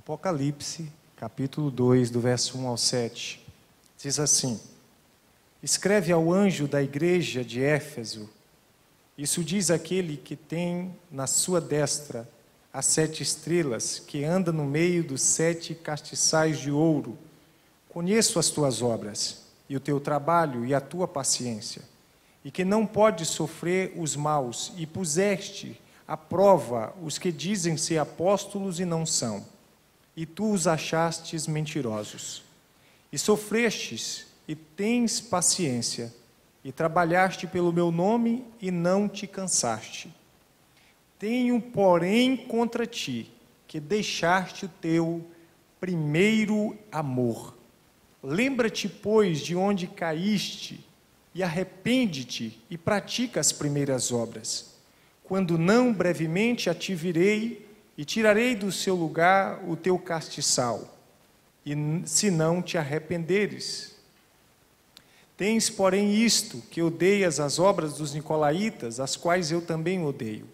Apocalipse, capítulo 2, do verso 1 ao 7, diz assim: escreve ao anjo da igreja de Éfeso, isso diz aquele que tem na sua destra as 7 estrelas, que anda no meio dos 7 castiçais de ouro. Conheço as tuas obras, e o teu trabalho e a tua paciência, e que não podes sofrer os maus, e puseste à prova os que dizem ser apóstolos e não são, e tu os achastes mentirosos. E sofrestes, e tens paciência, e trabalhaste pelo meu nome, e não te cansaste. Tenho, porém, contra ti, que deixaste o teu primeiro amor. Lembra-te, pois, de onde caíste, e arrepende-te, e pratica as primeiras obras. Quando não, brevemente a te virei, e tirarei do seu lugar o teu castiçal, e se não te arrependeres. Tens, porém, isto, que odeias as obras dos nicolaítas, as quais eu também odeio.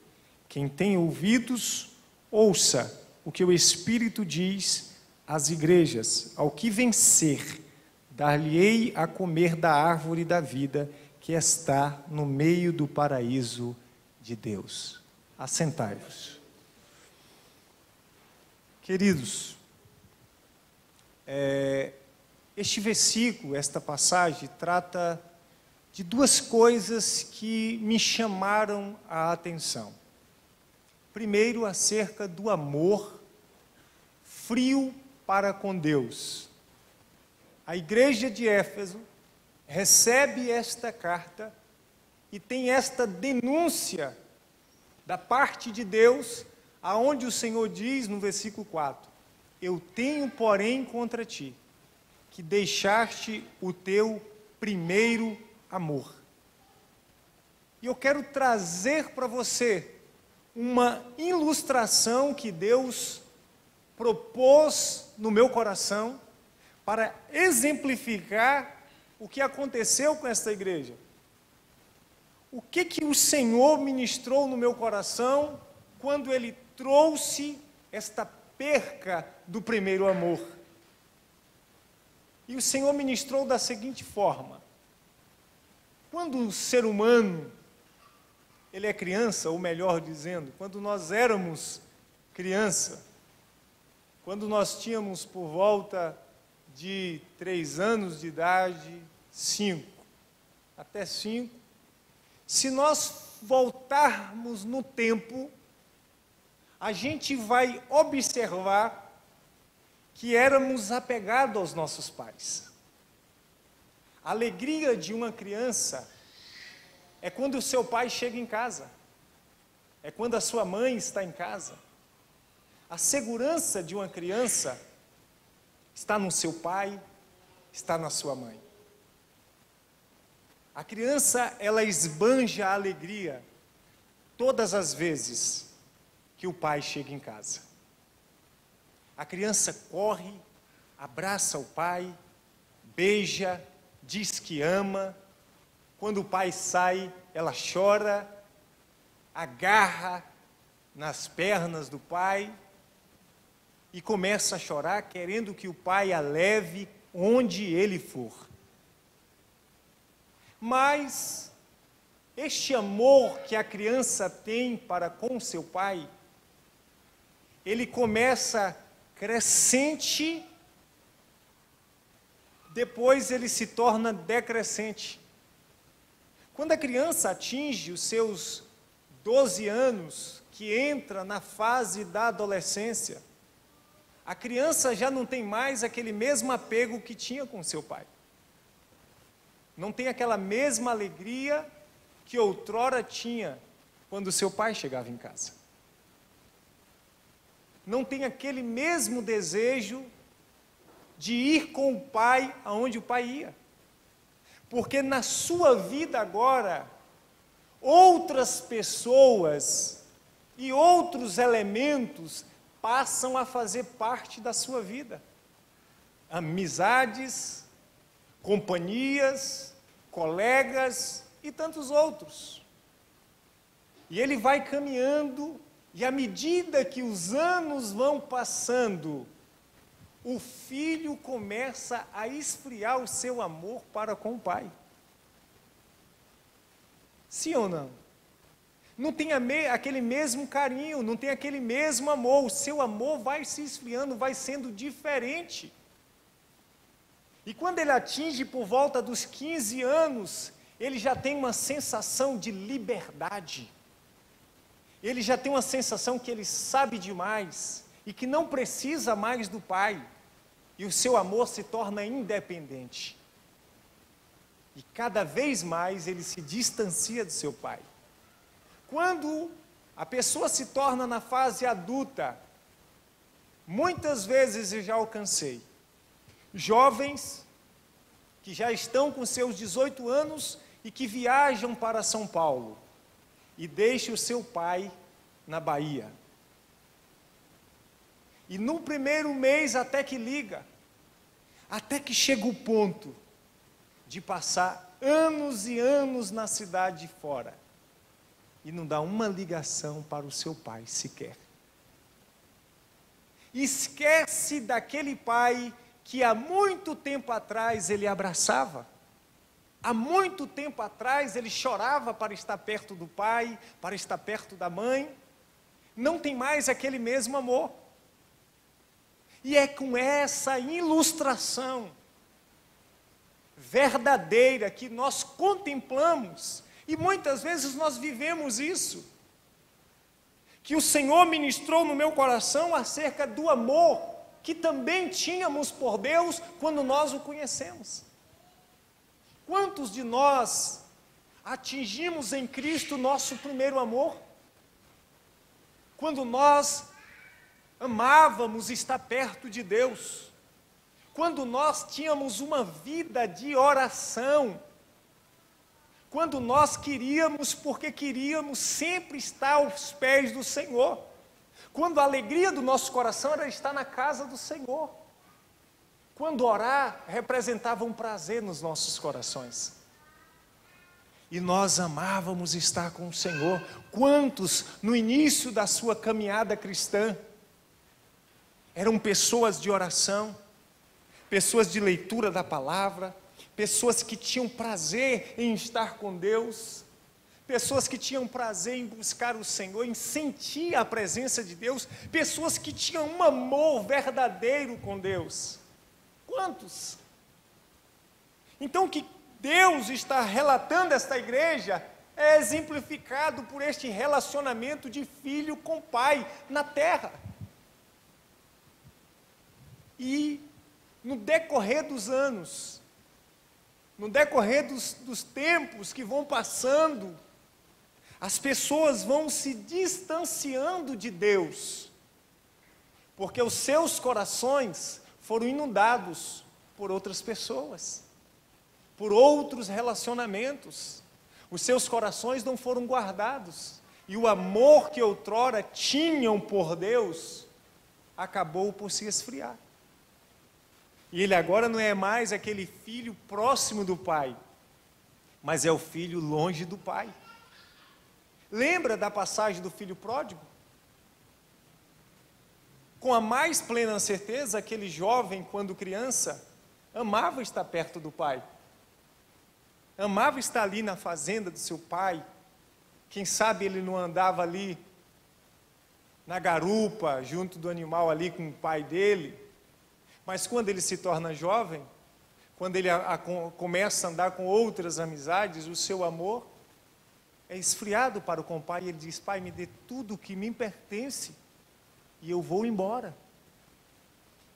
Quem tem ouvidos, ouça o que o Espírito diz às igrejas. Ao que vencer, dar-lhe-ei a comer da árvore da vida, que está no meio do paraíso de Deus. Assentai-vos. Queridos, este versículo, esta passagem, trata de 2 coisas que me chamaram a atenção. Primeiro, acerca do amor frio para com Deus. A igreja de Éfeso recebe esta carta e tem esta denúncia da parte de Deus, aonde o Senhor diz no versículo 4, eu tenho, porém, contra ti, que deixaste o teu primeiro amor. E eu quero trazer para você uma ilustração que Deus propôs no meu coração para exemplificar o que aconteceu com esta igreja. O que o Senhor ministrou no meu coração quando Ele trouxe esta perca do primeiro amor. E o Senhor ministrou da seguinte forma: quando o ser humano, ele é criança, ou melhor dizendo, quando nós éramos criança, quando nós tínhamos por volta de 3 anos de idade, 5, até 5, se nós voltarmos no tempo, a gente vai observar que éramos apegados aos nossos pais. A alegria de uma criança é quando o seu pai chega em casa, é quando a sua mãe está em casa. A segurança de uma criança está no seu pai, está na sua mãe. A criança, ela esbanja a alegria todas as vezes que o pai chega em casa. A criança corre, abraça o pai, beija, diz que ama. Quando o pai sai, ela chora, agarra nas pernas do pai e começa a chorar, querendo que o pai a leve onde ele for. Mas este amor que a criança tem para com seu pai, ele começa crescente, depois ele se torna decrescente. Quando a criança atinge os seus 12 anos, que entra na fase da adolescência, a criança já não tem mais aquele mesmo apego que tinha com seu pai. Não tem aquela mesma alegria que outrora tinha quando seu pai chegava em casa. Não tem aquele mesmo desejo de ir com o pai aonde o pai ia. Porque na sua vida agora, outras pessoas e outros elementos passam a fazer parte da sua vida. Amizades, companhias, colegas e tantos outros. E ele vai caminhando, e à medida que os anos vão passando, o filho começa a esfriar o seu amor para com o pai. Sim ou não? Não tem aquele mesmo carinho, não tem aquele mesmo amor. O seu amor vai se esfriando, vai sendo diferente. E quando ele atinge por volta dos 15 anos, ele já tem uma sensação de liberdade. Ele já tem uma sensação que ele sabe demais e que não precisa mais do pai. E o seu amor se torna independente. E cada vez mais ele se distancia do seu pai. Quando a pessoa se torna na fase adulta, muitas vezes eu já alcancei jovens que já estão com seus 18 anos e que viajam para São Paulo e deixam o seu pai na Bahia. E no primeiro mês até que liga, até que chega o ponto de passar anos e anos na cidade de fora e não dá uma ligação para o seu pai sequer. Esquece daquele pai que há muito tempo atrás ele abraçava. Há muito tempo atrás ele chorava para estar perto do pai, para estar perto da mãe. Não tem mais aquele mesmo amor. E é com essa ilustração verdadeira que nós contemplamos, e muitas vezes nós vivemos isso, que o Senhor ministrou no meu coração acerca do amor que também tínhamos por Deus quando nós o conhecemos. Quantos de nós atingimos em Cristo nosso primeiro amor? Quando nós amávamos estar perto de Deus, quando nós tínhamos uma vida de oração, quando nós queríamos, porque queríamos sempre estar aos pés do Senhor, quando a alegria do nosso coração era estar na casa do Senhor, quando orar representava um prazer nos nossos corações, e nós amávamos estar com o Senhor. Quantos no início da sua caminhada cristã eram pessoas de oração, pessoas de leitura da palavra, pessoas que tinham prazer em estar com Deus, pessoas que tinham prazer em buscar o Senhor, em sentir a presença de Deus, pessoas que tinham um amor verdadeiro com Deus. Quantos? Então, o que Deus está relatando a esta igreja é exemplificado por este relacionamento de filho com pai na terra. E no decorrer dos anos, no decorrer dos tempos que vão passando, as pessoas vão se distanciando de Deus, porque os seus corações foram inundados por outras pessoas, por outros relacionamentos. Os seus corações não foram guardados, e o amor que outrora tinham por Deus acabou por se esfriar. E ele agora não é mais aquele filho próximo do pai, mas é o filho longe do pai. Lembra da passagem do filho pródigo? Com a mais plena certeza, aquele jovem, quando criança, amava estar perto do pai. Amava estar ali na fazenda do seu pai. Quem sabe ele não andava ali na garupa, junto do animal ali com o pai dele. Mas quando ele se torna jovem, quando ele começa a andar com outras amizades, o seu amor é esfriado para com o pai. E ele diz: pai, me dê tudo que me pertence e eu vou embora.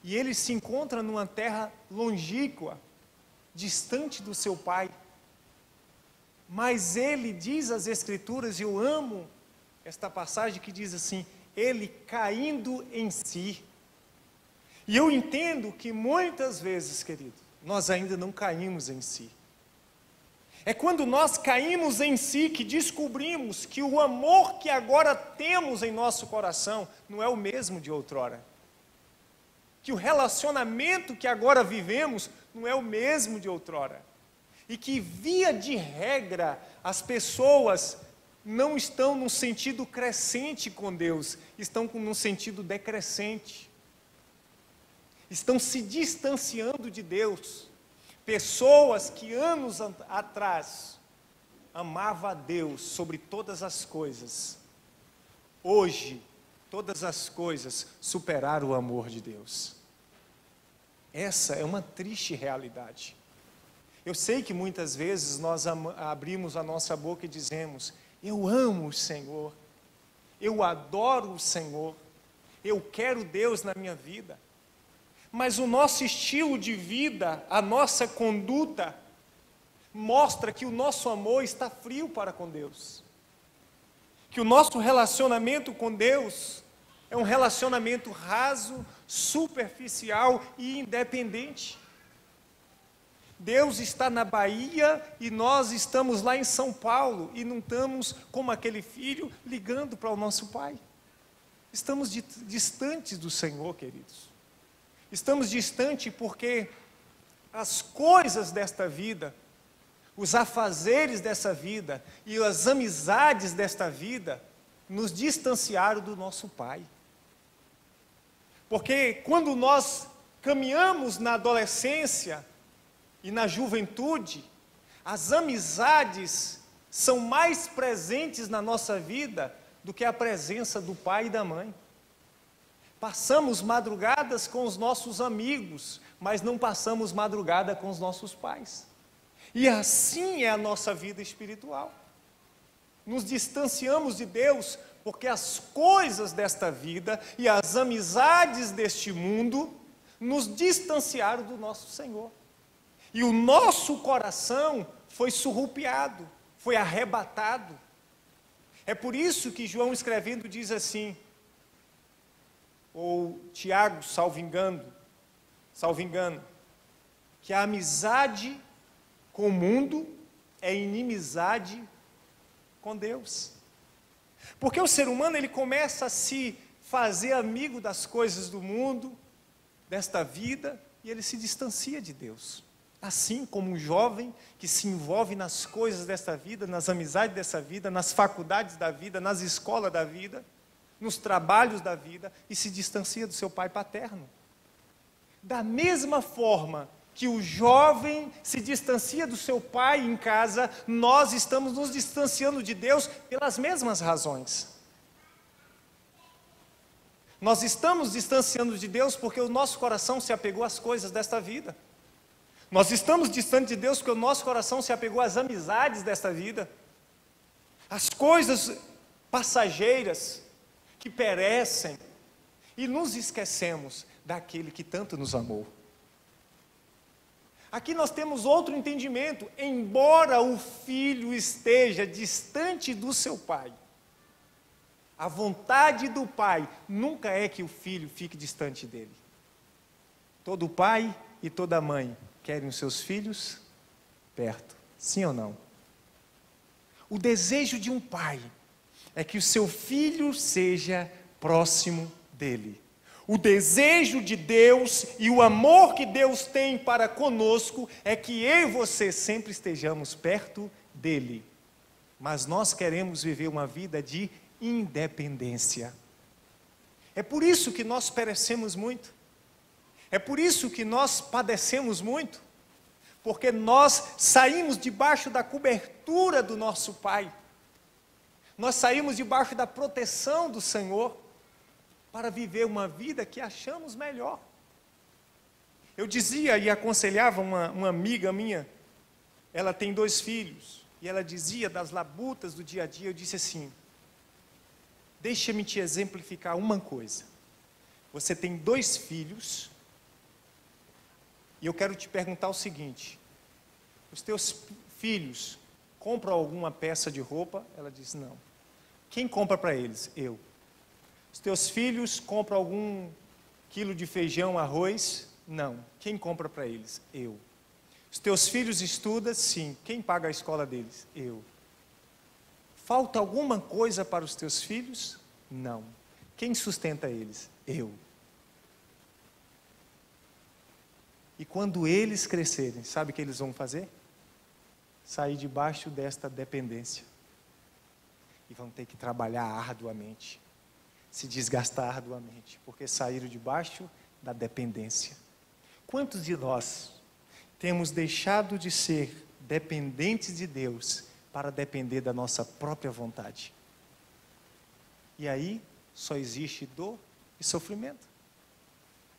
E ele se encontra numa terra longínqua, distante do seu pai. Mas ele diz as Escrituras, e eu amo esta passagem que diz assim: ele caindo em si. E eu entendo que muitas vezes, querido, nós ainda não caímos em si. É quando nós caímos em si que descobrimos que o amor que agora temos em nosso coração não é o mesmo de outrora. Que o relacionamento que agora vivemos não é o mesmo de outrora. E que, via de regra, as pessoas não estão num sentido crescente com Deus, estão num sentido decrescente. estão se distanciando de Deus. Pessoas que anos atrás amavam a Deus sobre todas as coisas, hoje, todas as coisas superaram o amor de Deus. Essa é uma triste realidade. Eu sei que muitas vezes nós abrimos a nossa boca e dizemos: eu amo o Senhor, eu adoro o Senhor, eu quero Deus na minha vida. Mas o nosso estilo de vida, a nossa conduta, mostra que o nosso amor está frio para com Deus. Que o nosso relacionamento com Deus é um relacionamento raso, superficial e independente. Deus está na Bahia e nós estamos lá em São Paulo e não estamos como aquele filho ligando para o nosso pai. Estamos distantes do Senhor, queridos. Estamos distantes porque as coisas desta vida, os afazeres dessa vida e as amizades desta vida nos distanciaram do nosso Pai. Porque quando nós caminhamos na adolescência e na juventude, as amizades são mais presentes na nossa vida do que a presença do pai e da mãe. Passamos madrugadas com os nossos amigos, mas não passamos madrugada com os nossos pais. E assim é a nossa vida espiritual. Nos distanciamos de Deus porque as coisas desta vida e as amizades deste mundo nos distanciaram do nosso Senhor. E o nosso coração foi surrupiado, foi arrebatado. É por isso que João, escrevendo, diz assim, ou Tiago, salvo engano, que a amizade com o mundo é inimizade com Deus. Porque o ser humano, ele começa a se fazer amigo das coisas do mundo, desta vida, e ele se distancia de Deus. Assim como um jovem que se envolve nas coisas desta vida, nas amizades dessa vida, nas faculdades da vida, nas escolas da vida, nos trabalhos da vida, e se distancia do seu pai paterno. Da mesma forma que o jovem se distancia do seu pai em casa, nós estamos nos distanciando de Deus pelas mesmas razões. Nós estamos distanciando de Deus porque o nosso coração se apegou às coisas desta vida. Nós estamos distantes de Deus porque o nosso coração se apegou às amizades desta vida, às coisas passageiras que perecem, e nos esquecemos daquele que tanto nos amou. Aqui nós temos outro entendimento. Embora o filho esteja distante do seu pai, a vontade do pai nunca é que o filho fique distante dele. Todo pai e toda mãe querem os seus filhos perto, sim ou não? O desejo de um pai é que o seu filho seja próximo dele. O desejo de Deus e o amor que Deus tem para conosco é que eu e você sempre estejamos perto dele. Mas nós queremos viver uma vida de independência. É por isso que nós perecemos muito. É por isso que nós padecemos muito. Porque nós saímos debaixo da cobertura do nosso Pai. Nós saímos debaixo da proteção do Senhor para viver uma vida que achamos melhor. Eu dizia e aconselhava uma amiga minha, ela tem 2 filhos, e ela dizia das labutas do dia a dia, eu disse assim: deixa-me te exemplificar uma coisa. Você tem 2 filhos, e eu quero te perguntar o seguinte: os teus filhos compram alguma peça de roupa? Ela disse: não. Quem compra para eles? Eu. Os teus filhos compram algum quilo de feijão, arroz? Não. Quem compra para eles? Eu. Os teus filhos estudam? Sim. Quem paga a escola deles? Eu. Falta alguma coisa para os teus filhos? Não. Quem sustenta eles? Eu. E quando eles crescerem, sabe o que eles vão fazer? Sair debaixo desta dependência. E vão ter que trabalhar arduamente. Se desgastar arduamente, porque saíram debaixo da dependência. Quantos de nós temos deixado de ser dependentes de Deus para depender da nossa própria vontade? E aí só existe dor e sofrimento.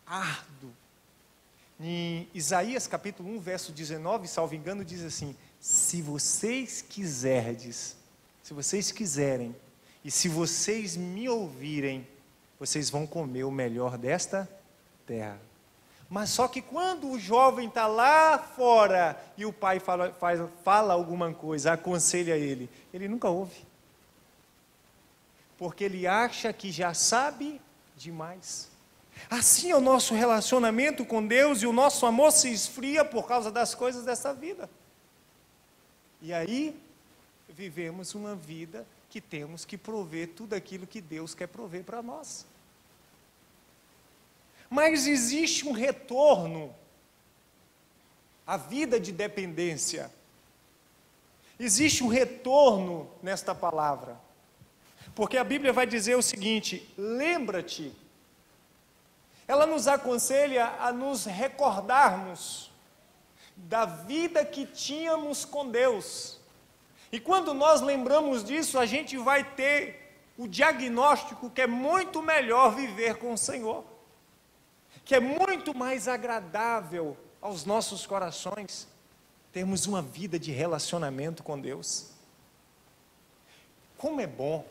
Árduo. Em Isaías capítulo 1, verso 19, salvo engano, diz assim: se vocês quiserem, e se vocês me ouvirem, vocês vão comer o melhor desta terra. Mas só que quando o jovem está lá fora e o pai fala alguma coisa, aconselha ele nunca ouve. Porque ele acha que já sabe demais. Assim é o nosso relacionamento com Deus, e o nosso amor se esfria por causa das coisas dessa vida. E aí, vivemos uma vida que temos que prover tudo aquilo que Deus quer prover para nós. Mas existe um retorno à vida de dependência. Existe um retorno nesta palavra. Porque a Bíblia vai dizer o seguinte: lembra-te. Ela nos aconselha a nos recordarmos da vida que tínhamos com Deus. E quando nós lembramos disso, a gente vai ter o diagnóstico que é muito melhor viver com o Senhor, que é muito mais agradável aos nossos corações termos uma vida de relacionamento com Deus. Como é bom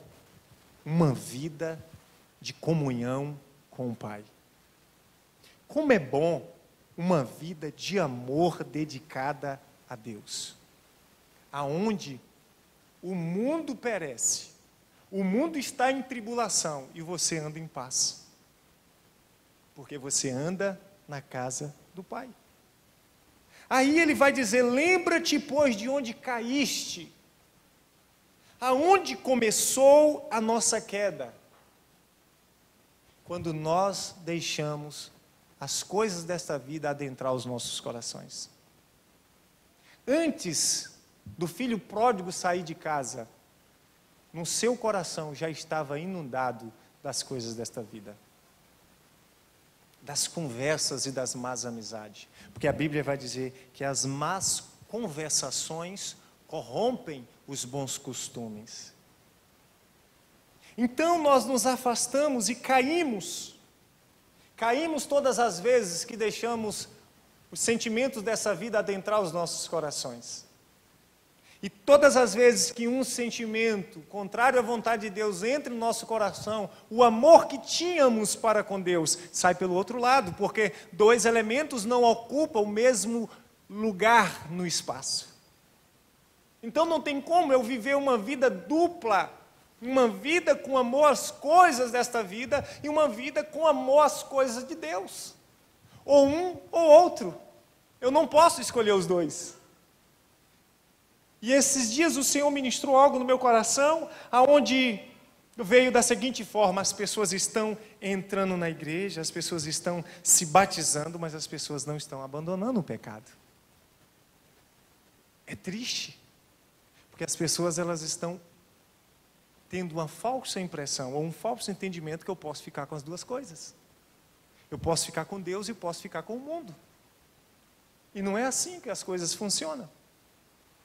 uma vida de comunhão com o Pai. Como é bom uma vida de amor dedicada a Deus. Aonde o mundo perece, o mundo está em tribulação e você anda em paz. Porque você anda na casa do Pai. Aí ele vai dizer: lembra-te, pois, de onde caíste. Aonde começou a nossa queda? Quando nós deixamos as coisas desta vida adentrar os nossos corações. Antes do filho pródigo sair de casa, no seu coração já estava inundado das coisas desta vida. Das conversas e das más amizades. Porque a Bíblia vai dizer que as más conversações corrompem os bons costumes. Então nós nos afastamos e caímos. Caímos todas as vezes que deixamos os sentimentos dessa vida adentrar os nossos corações. E todas as vezes que um sentimento contrário à vontade de Deus entra no nosso coração, o amor que tínhamos para com Deus sai pelo outro lado, porque dois elementos não ocupam o mesmo lugar no espaço. Então não tem como eu viver uma vida dupla, uma vida com amor às coisas desta vida e uma vida com amor às coisas de Deus. Ou um ou outro. Eu não posso escolher os dois. E esses dias o Senhor ministrou algo no meu coração, aonde veio da seguinte forma: as pessoas estão entrando na igreja, as pessoas estão se batizando, mas as pessoas não estão abandonando o pecado. É triste, porque as pessoas elas estão tendo uma falsa impressão, ou um falso entendimento que eu posso ficar com as duas coisas. Eu posso ficar com Deus e posso ficar com o mundo. E não é assim que as coisas funcionam.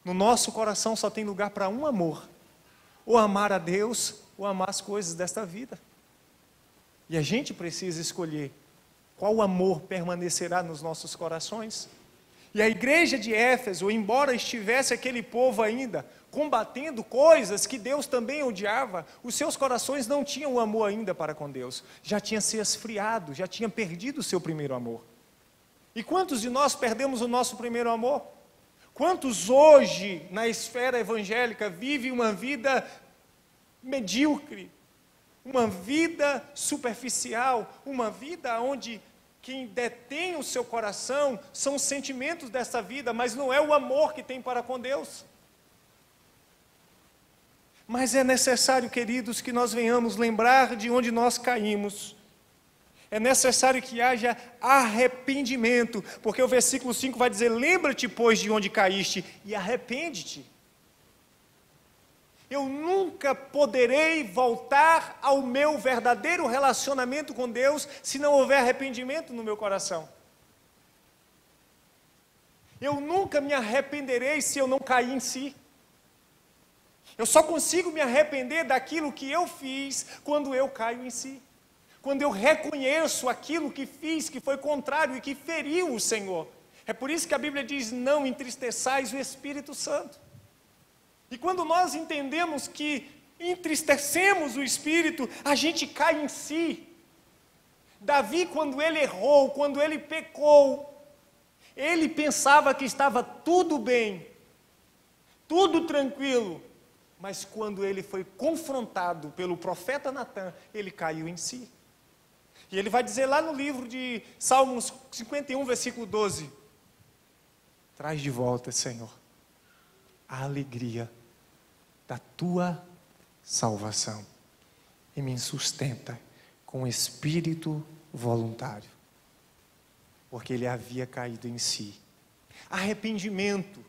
No nosso coração só tem lugar para um amor. Ou amar a Deus, ou amar as coisas desta vida. E a gente precisa escolher qual amor permanecerá nos nossos corações. E a igreja de Éfeso, embora estivesse aquele povo ainda combatendo coisas que Deus também odiava, os seus corações não tinham o amor ainda para com Deus. Já tinha se esfriado, já tinha perdido o seu primeiro amor. E quantos de nós perdemos o nosso primeiro amor? Quantos hoje, na esfera evangélica, vivem uma vida medíocre, uma vida superficial, uma vida onde quem detém o seu coração são os sentimentos dessa vida, mas não é o amor que tem para com Deus. Mas é necessário, queridos, que nós venhamos lembrar de onde nós caímos. É necessário que haja arrependimento, porque o versículo 5 vai dizer: lembra-te, pois, de onde caíste e arrepende-te. Eu nunca poderei voltar ao meu verdadeiro relacionamento com Deus se não houver arrependimento no meu coração. Eu nunca me arrependerei se eu não cair em si. Eu só consigo me arrepender daquilo que eu fiz quando eu caio em si. Quando eu reconheço aquilo que fiz, que foi contrário e que feriu o Senhor. É por isso que a Bíblia diz, não entristeçais o Espírito Santo. E quando nós entendemos que entristecemos o Espírito, a gente cai em si. Davi, quando ele errou, quando ele pecou, ele pensava que estava tudo bem, tudo tranquilo, mas quando ele foi confrontado pelo profeta Natã, ele caiu em si. E ele vai dizer lá no livro de Salmos 51, versículo 12, traz de volta, Senhor, a alegria da tua salvação e me sustenta com espírito voluntário, porque ele havia caído em si. Arrependimento.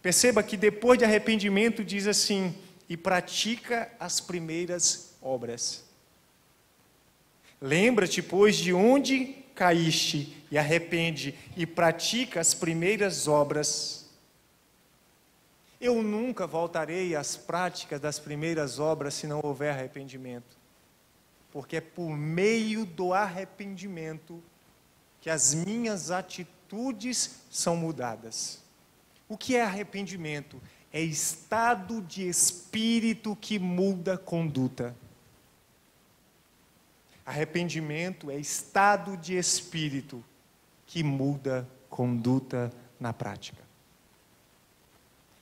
Perceba que depois de arrependimento diz assim, e pratica as primeiras obras. Lembra-te, pois, de onde caíste e arrepende e pratica as primeiras obras. Eu nunca voltarei às práticas das primeiras obras se não houver arrependimento. Porque é por meio do arrependimento que as minhas atitudes são mudadas. O que é arrependimento? É estado de espírito que muda conduta. Arrependimento é estado de espírito que muda conduta na prática.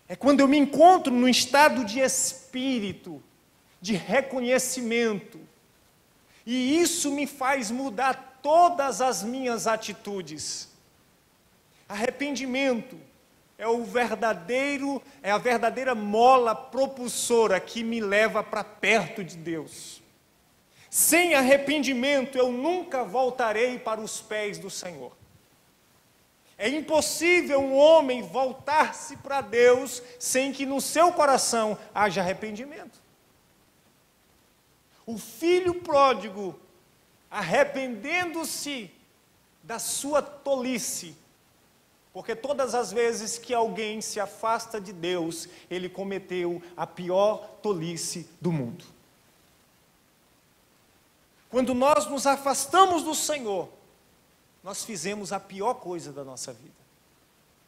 É quando eu me encontro num estado de espírito, de reconhecimento, e isso me faz mudar todas as minhas atitudes. Arrependimento é a verdadeira mola propulsora que me leva para perto de Deus. Sem arrependimento eu nunca voltarei para os pés do Senhor. É impossível um homem voltar-se para Deus sem que no seu coração haja arrependimento. O filho pródigo, arrependendo-se da sua tolice, porque todas as vezes que alguém se afasta de Deus, ele cometeu a pior tolice do mundo. Quando nós nos afastamos do Senhor, nós fizemos a pior coisa da nossa vida.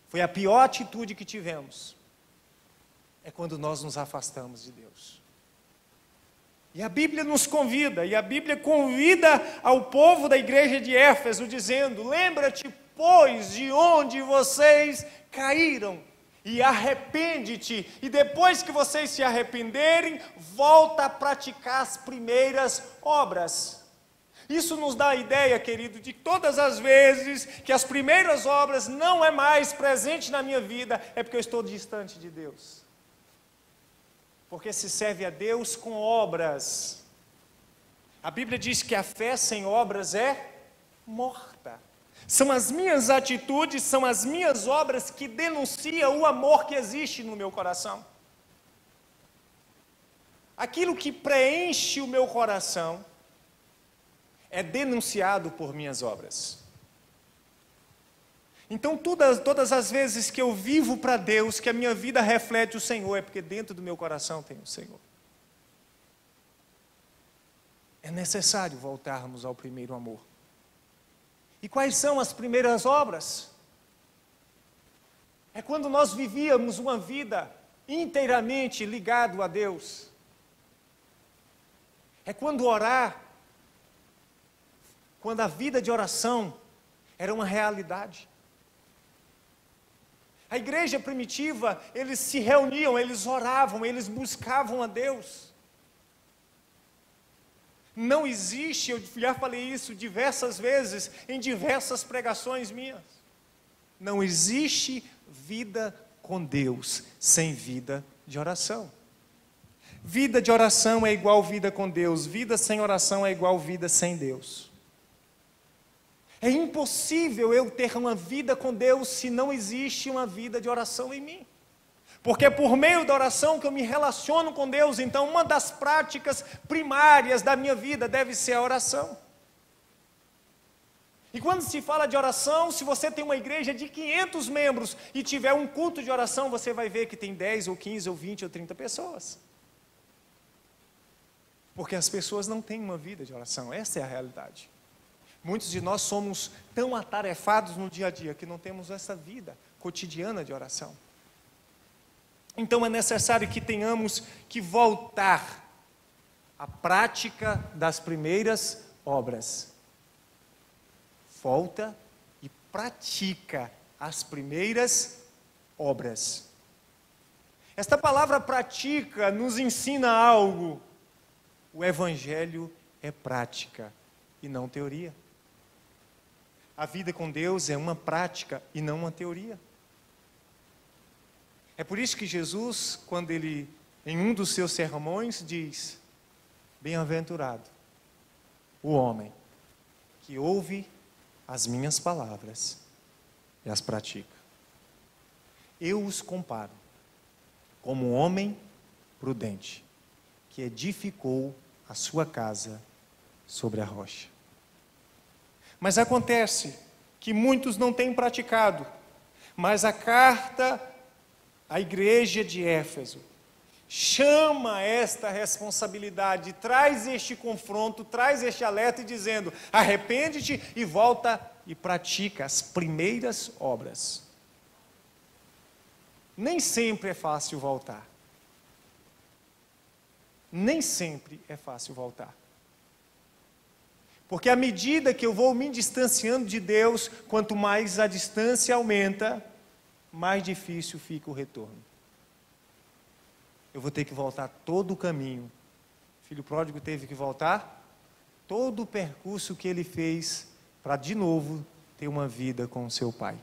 Foi a pior atitude que tivemos. É quando nós nos afastamos de Deus. E a Bíblia nos convida, e a Bíblia convida ao povo da igreja de Éfeso, dizendo, lembra-te, pois, de onde vocês caíram, e arrepende-te, e depois que vocês se arrependerem, volta a praticar as primeiras obras. Isso nos dá a ideia, querido, de que todas as vezes que as primeiras obras não é mais presente na minha vida, é porque eu estou distante de Deus. Porque se serve a Deus com obras. A Bíblia diz que a fé sem obras é morta. São as minhas atitudes, são as minhas obras que denunciam o amor que existe no meu coração. Aquilo que preenche o meu coração é denunciado por minhas obras. Então, todas as vezes que eu vivo para Deus, que a minha vida reflete o Senhor, é porque dentro do meu coração tem o Senhor. É necessário voltarmos ao primeiro amor. E quais são as primeiras obras? É quando nós vivíamos uma vida inteiramente ligado a Deus. É quando orar, quando a vida de oração era uma realidade. A igreja primitiva, eles se reuniam, eles oravam, eles buscavam a Deus. Não existe, eu já falei isso diversas vezes, em diversas pregações minhas. Não existe vida com Deus sem vida de oração. Vida de oração é igual vida com Deus, vida sem oração é igual vida sem Deus. É impossível eu ter uma vida com Deus se não existe uma vida de oração em mim. Porque é por meio da oração que eu me relaciono com Deus. Então, uma das práticas primárias da minha vida deve ser a oração. E quando se fala de oração, se você tem uma igreja de 500 membros e tiver um culto de oração, você vai ver que tem 10 ou 15 ou 20 ou 30 pessoas. Porque as pessoas não têm uma vida de oração, essa é a realidade. Muitos de nós somos tão atarefados no dia a dia que não temos essa vida cotidiana de oração. Então é necessário que tenhamos que voltar à prática das primeiras obras. Volta e pratica as primeiras obras. Esta palavra pratica nos ensina algo. O Evangelho é prática e não teoria. A vida com Deus é uma prática e não uma teoria. É por isso que Jesus, quando ele, em um dos seus sermões, diz: bem-aventurado o homem que ouve as minhas palavras e as pratica. Eu os comparo como um homem prudente que edificou a sua casa sobre a rocha. Mas acontece que muitos não têm praticado, mas a carta à igreja de Éfeso chama esta responsabilidade, traz este confronto, traz este alerta, dizendo: arrepende-te e volta e pratica as primeiras obras. Nem sempre é fácil voltar. Nem sempre é fácil voltar. Porque à medida que eu vou me distanciando de Deus, quanto mais a distância aumenta, mais difícil fica o retorno. Eu vou ter que voltar todo o caminho. O filho pródigo teve que voltar todo o percurso que ele fez para de novo ter uma vida com o seu pai.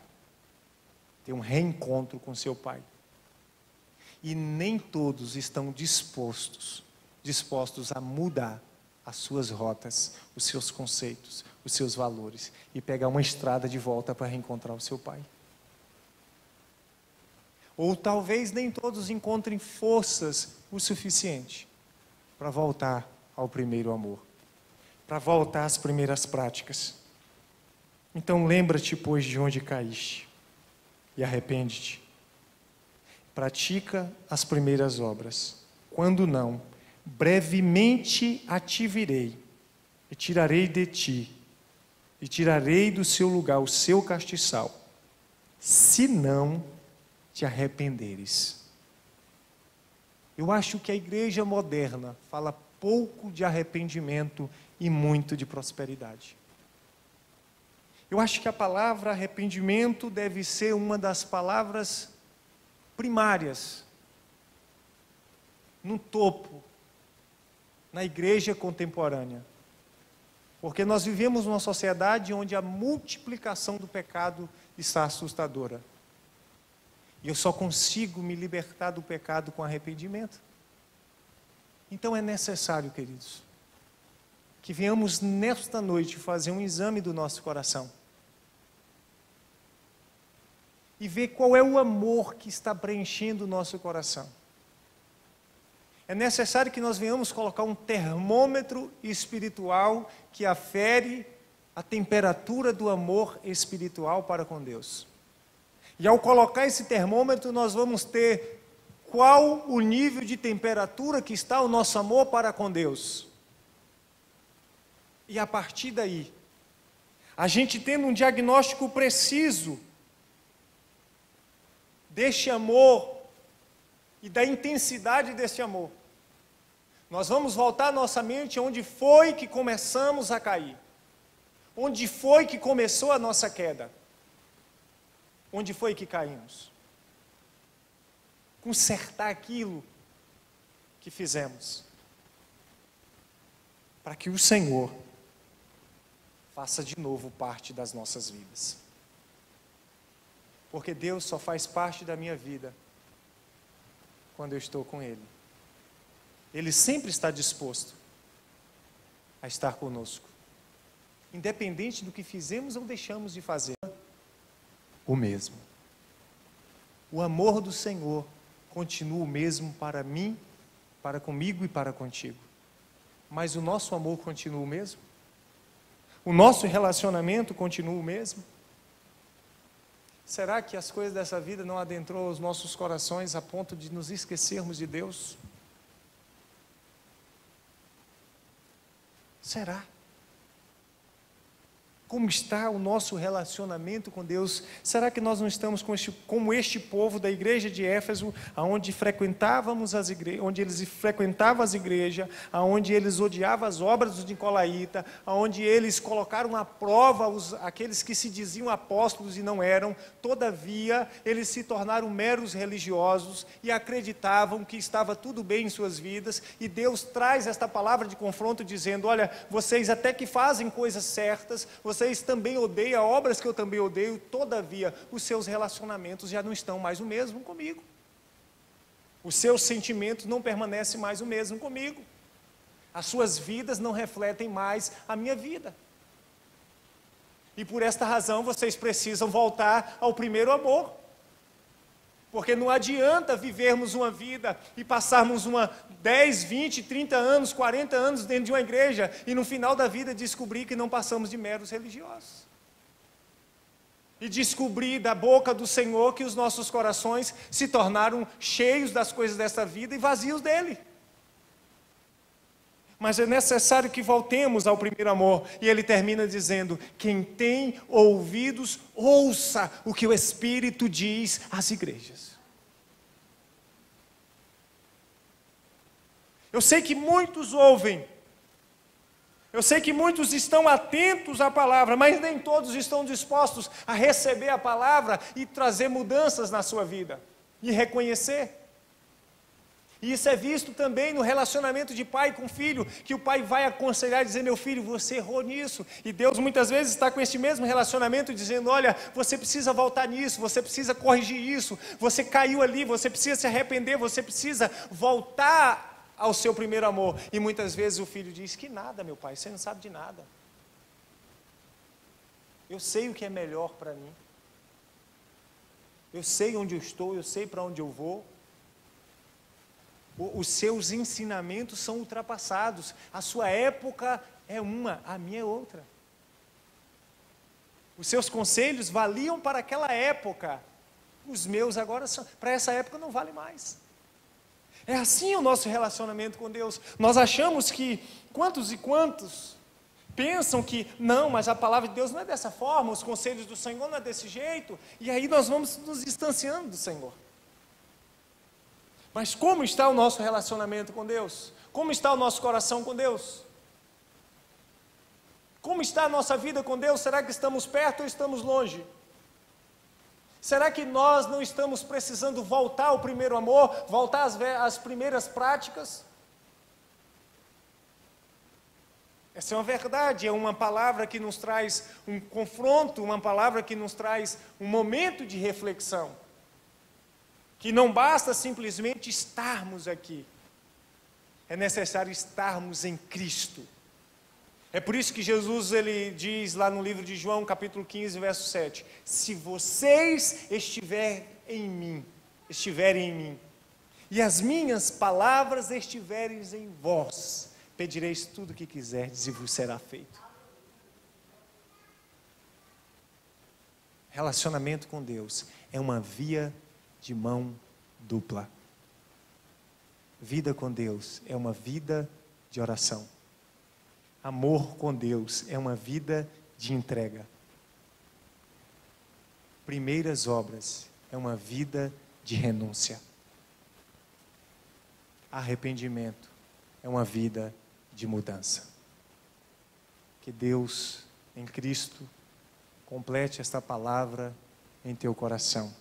Ter um reencontro com seu pai. E nem todos estão dispostos a mudar as suas rotas, os seus conceitos, os seus valores e pegar uma estrada de volta para reencontrar o seu pai. Ou talvez nem todos encontrem forças o suficiente para voltar ao primeiro amor, para voltar às primeiras práticas. Então lembra-te, pois, de onde caíste e arrepende-te. Pratica as primeiras obras. Quando não, brevemente a te virei e tirarei de ti, e tirarei do seu lugar o seu castiçal, se não te arrependeres. Eu acho que a igreja moderna fala pouco de arrependimento e muito de prosperidade. Eu acho que a palavra arrependimento deve ser uma das palavras primárias, no topo, na igreja contemporânea. Porque nós vivemos numa sociedade onde a multiplicação do pecado está assustadora. E eu só consigo me libertar do pecado com arrependimento. Então é necessário, queridos, que venhamos nesta noite fazer um exame do nosso coração. E ver qual é o amor que está preenchendo o nosso coração. É necessário que nós venhamos colocar um termômetro espiritual que afere a temperatura do amor espiritual para com Deus. E ao colocar esse termômetro, nós vamos ter qual o nível de temperatura que está o nosso amor para com Deus. E a partir daí, a gente tendo um diagnóstico preciso deste amor e da intensidade deste amor, nós vamos voltar a nossa mente onde foi que começamos a cair, onde foi que começou a nossa queda, onde foi que caímos, consertar aquilo que fizemos, para que o Senhor faça de novo parte das nossas vidas. Porque Deus só faz parte da minha vida quando eu estou com Ele. Ele sempre está disposto a estar conosco, independente do que fizemos ou deixamos de fazer. O mesmo. O amor do Senhor continua o mesmo para mim, para comigo e para contigo. Mas o nosso amor continua o mesmo? O nosso relacionamento continua o mesmo? Será que as coisas dessa vida não adentrou os nossos corações a ponto de nos esquecermos de Deus? Será? Como está o nosso relacionamento com Deus? Será que nós não estamos como este povo da igreja de Éfeso, onde frequentávamos as igrejas, onde eles frequentavam as igrejas, onde eles odiavam as obras dos nicolaítas, onde eles colocaram à prova aqueles que se diziam apóstolos e não eram, todavia eles se tornaram meros religiosos e acreditavam que estava tudo bem em suas vidas, e Deus traz esta palavra de confronto dizendo: olha, vocês até que fazem coisas certas, vocês também odeiam obras que eu também odeio, todavia os seus relacionamentos já não estão mais o mesmo comigo. Os seus sentimentos não permanecem mais o mesmo comigo. As suas vidas não refletem mais a minha vida. E por esta razão vocês precisam voltar ao primeiro amor. Porque não adianta vivermos uma vida e passarmos 10, 20, 30 anos, 40 anos dentro de uma igreja e no final da vida descobrir que não passamos de meros religiosos. E descobrir da boca do Senhor que os nossos corações se tornaram cheios das coisas dessa vida e vazios dele. Mas é necessário que voltemos ao primeiro amor. E ele termina dizendo: quem tem ouvidos, ouça o que o Espírito diz às igrejas. Eu sei que muitos ouvem. Eu sei que muitos estão atentos à palavra, mas nem todos estão dispostos a receber a palavra e trazer mudanças na sua vida. E reconhecer. E isso é visto também no relacionamento de pai com filho, que o pai vai aconselhar e dizer: meu filho, você errou nisso. E Deus muitas vezes está com esse mesmo relacionamento dizendo: olha, você precisa voltar nisso, você precisa corrigir isso, você caiu ali, você precisa se arrepender, você precisa voltar ao seu primeiro amor. E muitas vezes o filho diz: que nada, meu pai, você não sabe de nada. Eu sei o que é melhor para mim. Eu sei onde eu estou, eu sei para onde eu vou. Os seus ensinamentos são ultrapassados. A sua época é uma, a minha é outra. Os seus conselhos valiam para aquela época. Os meus agora, para essa época, não valem mais. É assim o nosso relacionamento com Deus. Nós achamos que, quantos e quantos pensam que, não, mas a palavra de Deus não é dessa forma, os conselhos do Senhor não é desse jeito, e aí nós vamos nos distanciando do Senhor. Mas como está o nosso relacionamento com Deus? Como está o nosso coração com Deus? Como está a nossa vida com Deus? Será que estamos perto ou estamos longe? Será que nós não estamos precisando voltar ao primeiro amor, voltar às primeiras práticas? Essa é uma verdade, é uma palavra que nos traz um confronto, uma palavra que nos traz um momento de reflexão. Que não basta simplesmente estarmos aqui, é necessário estarmos em Cristo. É por isso que Jesus ele diz lá no livro de João, capítulo 15, verso 7, se vocês estiverem em mim, e as minhas palavras estiverem em vós, pedireis tudo o que quiserdes e vos será feito. Relacionamento com Deus é uma via de mão dupla. Vida com Deus é uma vida de oração. Amor com Deus é uma vida de entrega. Primeiras obras é uma vida de renúncia. Arrependimento é uma vida de mudança. Que Deus, em Cristo, complete esta palavra em teu coração.